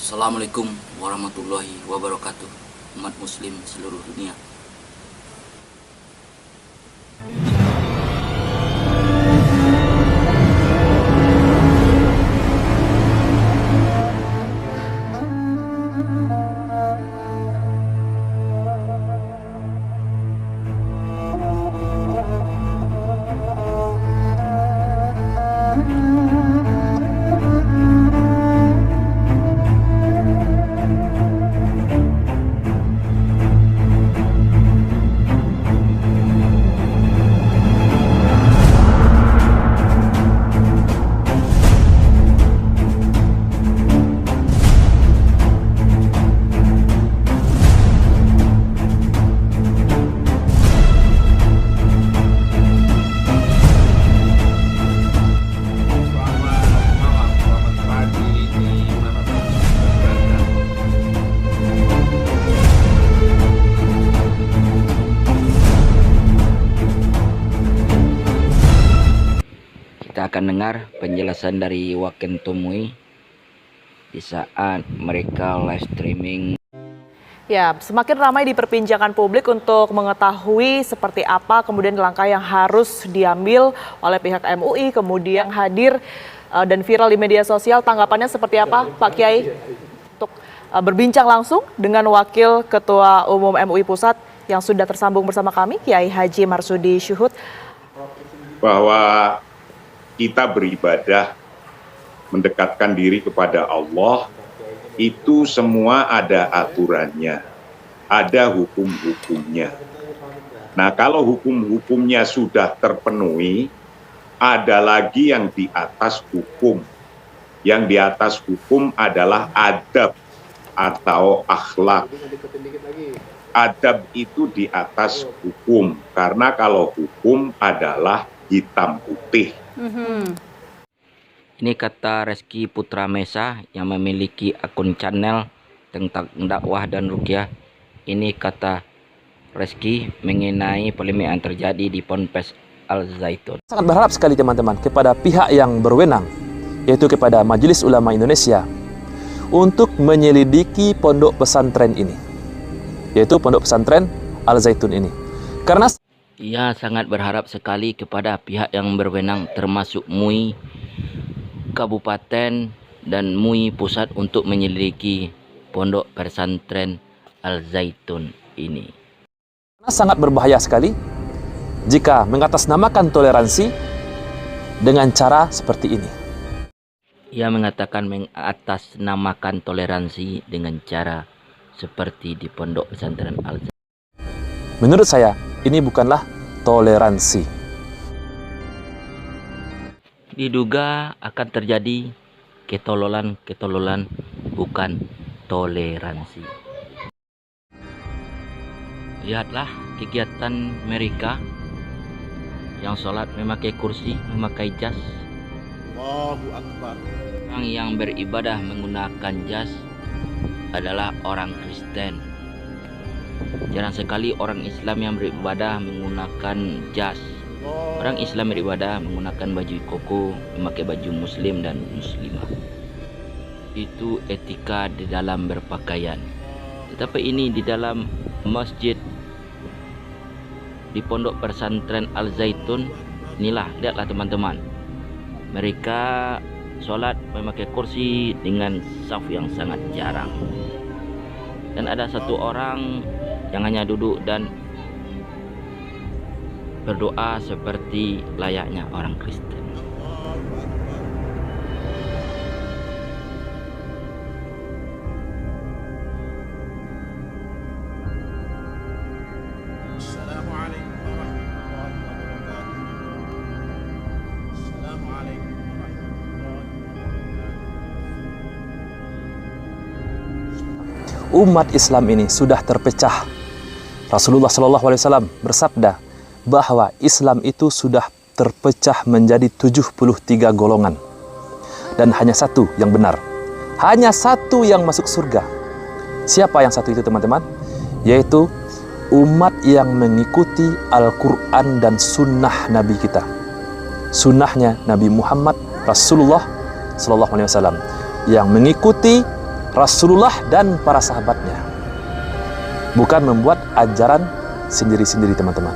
Assalamualaikum warahmatullahi wabarakatuh, umat muslim seluruh dunia. Kita akan dengar penjelasan dari Wakentum MUI di saat mereka live streaming. Ya, semakin ramai diperbincangkan publik untuk mengetahui seperti apa kemudian langkah yang harus diambil oleh pihak MUI, kemudian hadir dan viral di media sosial. Tanggapannya seperti apa, Pak Kiai? Untuk berbincang langsung dengan Wakil Ketua Umum MUI Pusat yang sudah tersambung bersama kami, Kiai Haji Marsudi Syuhud. Bahwa kita beribadah, mendekatkan diri kepada Allah, itu semua ada aturannya, ada hukum-hukumnya. Nah, kalau hukum-hukumnya sudah terpenuhi, ada lagi yang di atas hukum. Yang di atas hukum adalah adab atau akhlak. Adab itu di atas hukum, karena kalau hukum adalah hitam putih. Ini kata Reski Putra Mesa yang memiliki akun channel tentang dakwah dan ruqyah. Ini kata Reski mengenai polemik yang terjadi di Ponpes Al Zaitun. Sangat berharap sekali teman-teman kepada pihak yang berwenang, yaitu kepada Majelis Ulama Indonesia, untuk menyelidiki pondok pesantren ini, yaitu pondok pesantren Al Zaitun ini. Karena ia sangat berharap sekali kepada pihak yang berwenang termasuk MUI Kabupaten dan MUI Pusat untuk menyelidiki pondok pesantren Al Zaitun ini. sangat berbahaya sekali jika mengatasnamakan toleransi dengan cara seperti ini. Ia mengatakan mengatasnamakan toleransi dengan cara seperti di pondok pesantren Al Zaitun. Menurut saya, ini bukanlah toleransi. Diduga akan terjadi ketololan, bukan toleransi. Lihatlah kegiatan mereka yang sholat memakai kursi, memakai jas. Allahu Akbar. Orang yang beribadah menggunakan jas adalah orang Kristen. Jarang sekali orang Islam yang beribadah menggunakan jas. Orang Islam beribadah menggunakan baju koko, memakai baju muslim dan muslimah. Itu etika di dalam berpakaian. Tetapi ini di dalam masjid di pondok pesantren Al Zaitun, inilah, lihatlah teman-teman. Mereka sholat memakai kursi dengan saf yang sangat jarang. Dan ada satu orang yang hanya duduk dan berdoa seperti layaknya orang Kristen. Assalamualaikum warahmatullahi wabarakatuh. Assalamualaikum warahmatullahi wabarakatuh. Umat Islam ini sudah terpecah. Rasulullah SAW bersabda bahwa Islam itu sudah terpecah menjadi 73 golongan. Dan hanya satu yang benar. Hanya satu yang masuk surga. Siapa yang satu itu teman-teman? Yaitu umat yang mengikuti Al-Quran dan sunnah Nabi kita. Sunnahnya Nabi Muhammad Rasulullah SAW. Yang mengikuti Rasulullah dan para sahabatnya. Bukan membuat ajaran sendiri-sendiri, teman-teman.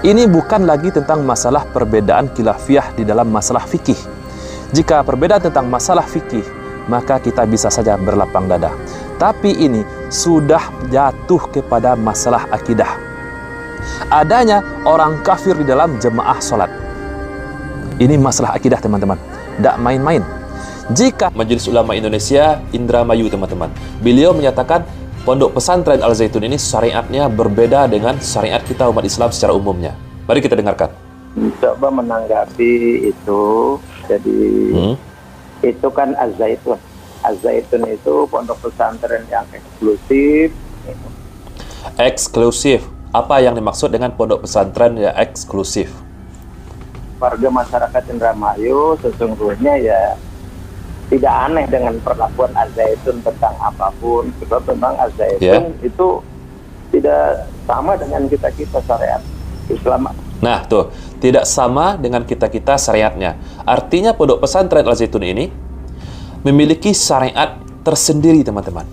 Ini bukan lagi tentang masalah perbedaan khilafiyah di dalam masalah fikih. Jika perbedaan tentang masalah fikih, maka kita bisa saja berlapang dada. Tapi ini sudah jatuh kepada masalah akidah. Adanya orang kafir di dalam jemaah sholat. Ini masalah akidah, teman-teman. Tidak main-main. Jika Majelis Ulama Indonesia, Indramayu, teman-teman, beliau menyatakan Pondok Pesantren Al Zaitun ini syariatnya berbeda dengan syariat kita umat Islam secara umumnya. Mari kita dengarkan. Coba menanggapi itu, jadi itu kan Az-Zaitun. Az-Zaitun itu pondok pesantren yang eksklusif. Eksklusif. Apa yang dimaksud dengan pondok pesantren yang eksklusif? Warga masyarakat Indramayu sesungguhnya ya tidak aneh dengan perlakuan Az-Zaitun tentang apapun, sebab memang Az-Zaitun itu tidak sama dengan kita-kita syariat Islam. Nah, tuh, tidak sama dengan kita-kita syariatnya. Artinya pondok pesantren Al Zaitun ini memiliki syariat tersendiri, teman-teman.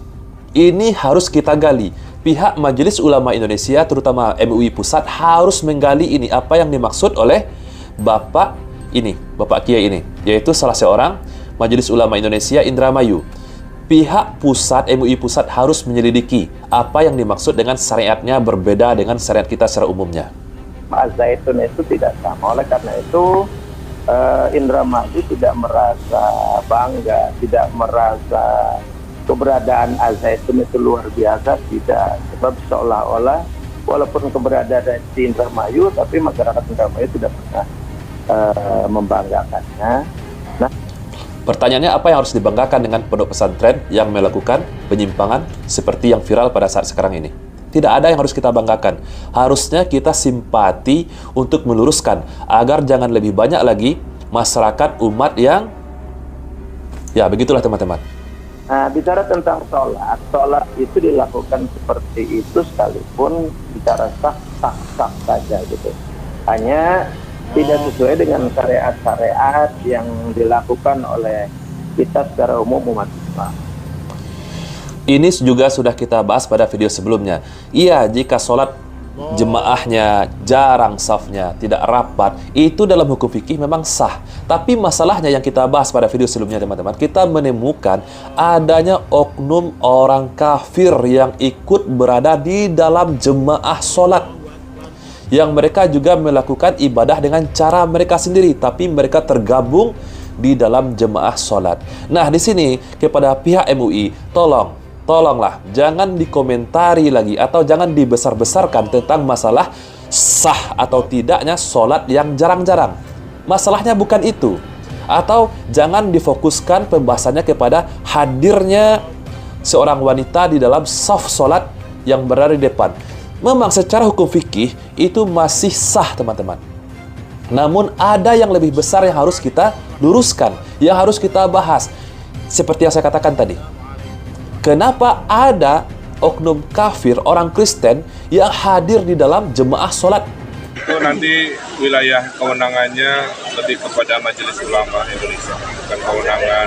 Ini harus kita gali. Pihak Majelis Ulama Indonesia, terutama MUI Pusat, harus menggali ini, apa yang dimaksud oleh Bapak Kiai ini, yaitu salah seorang Majelis Ulama Indonesia Indramayu. Pihak pusat, MUI Pusat harus menyelidiki apa yang dimaksud dengan syariatnya berbeda dengan syariat kita secara umumnya. Az-Zaitun itu tidak sama, oleh karena itu Indramayu tidak merasa bangga, tidak merasa keberadaan Az-Zaitun itu luar biasa, tidak. Sebab seolah-olah walaupun keberadaan di Indramayu, tapi masyarakat Indramayu tidak pernah membanggakannya. Nah, pertanyaannya, apa yang harus dibanggakan dengan pondok pesantren yang melakukan penyimpangan seperti yang viral pada saat sekarang ini? Tidak ada yang harus kita banggakan. Harusnya kita simpati untuk meluruskan agar jangan lebih banyak lagi masyarakat umat yang ya begitulah, teman-teman. Nah, bicara tentang sholat itu dilakukan seperti itu sekalipun bicara sah saja gitu. Hanya tidak sesuai dengan syariat-syariat yang dilakukan oleh kita secara umum umat Islam. Ini juga sudah kita bahas pada video sebelumnya. Iya, jika sholat jemaahnya jarang, safnya tidak rapat, itu dalam hukum fikih memang sah. Tapi masalahnya yang kita bahas pada video sebelumnya, teman-teman, kita menemukan adanya oknum orang kafir yang ikut berada di dalam jemaah sholat, yang mereka juga melakukan ibadah dengan cara mereka sendiri, tapi mereka tergabung di dalam jemaah sholat. Nah, di sini kepada pihak MUI, tolonglah, jangan dikomentari lagi atau jangan dibesar-besarkan tentang masalah sah atau tidaknya sholat yang jarang-jarang. Masalahnya bukan itu. Atau jangan difokuskan pembahasannya kepada hadirnya seorang wanita di dalam saf sholat yang berada di depan. Memang secara hukum fikih itu masih sah, teman-teman. Namun ada yang lebih besar yang harus kita luruskan, yang harus kita bahas. Seperti yang saya katakan tadi. Kenapa ada oknum kafir, orang Kristen, yang hadir di dalam jemaah sholat? Itu nanti wilayah kewenangannya lebih kepada Majelis Ulama Indonesia, bukan kewenangan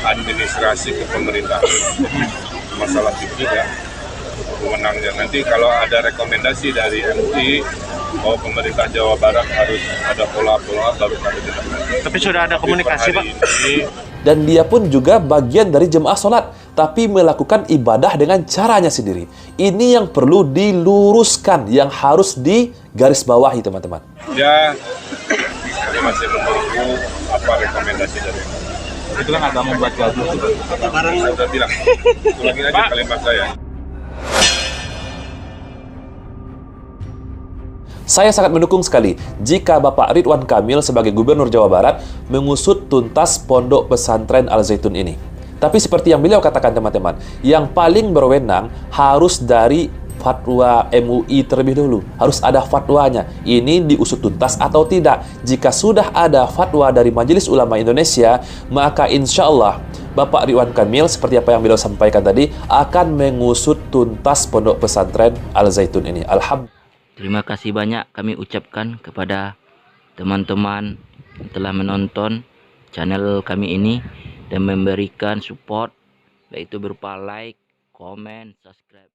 administrasi kepemerintahan. Masalah fikih ya, kewenangannya. Nanti kalau ada rekomendasi dari MUI bahwa pemerintah Jawa Barat harus ada pola-pola, baru kami tidak. Tapi sudah ada komunikasi, Pak. Dan dia pun juga bagian dari jemaah sholat, tapi melakukan ibadah dengan caranya sendiri. Ini yang perlu diluruskan, yang harus digarisbawahi, teman-teman. Ya, kami masih menunggu apa rekomendasi dari Itu kan agak membuat gaduh. saya sudah bilang, ulangi aja kalimat saya. Saya sangat mendukung sekali jika Bapak Ridwan Kamil sebagai Gubernur Jawa Barat mengusut tuntas pondok pesantren Al Zaitun ini. Tapi seperti yang beliau katakan, teman-teman, yang paling berwenang harus dari fatwa MUI terlebih dahulu. Harus ada fatwanya. Ini diusut tuntas atau tidak. Jika sudah ada fatwa dari Majelis Ulama Indonesia, maka insya Allah Bapak Ridwan Kamil, seperti apa yang beliau sampaikan tadi, akan mengusut tuntas pondok pesantren Al Zaitun ini. Alhamdulillah. Terima kasih banyak kami ucapkan kepada teman-teman yang telah menonton channel kami ini dan memberikan support baik itu berupa like, komen, subscribe.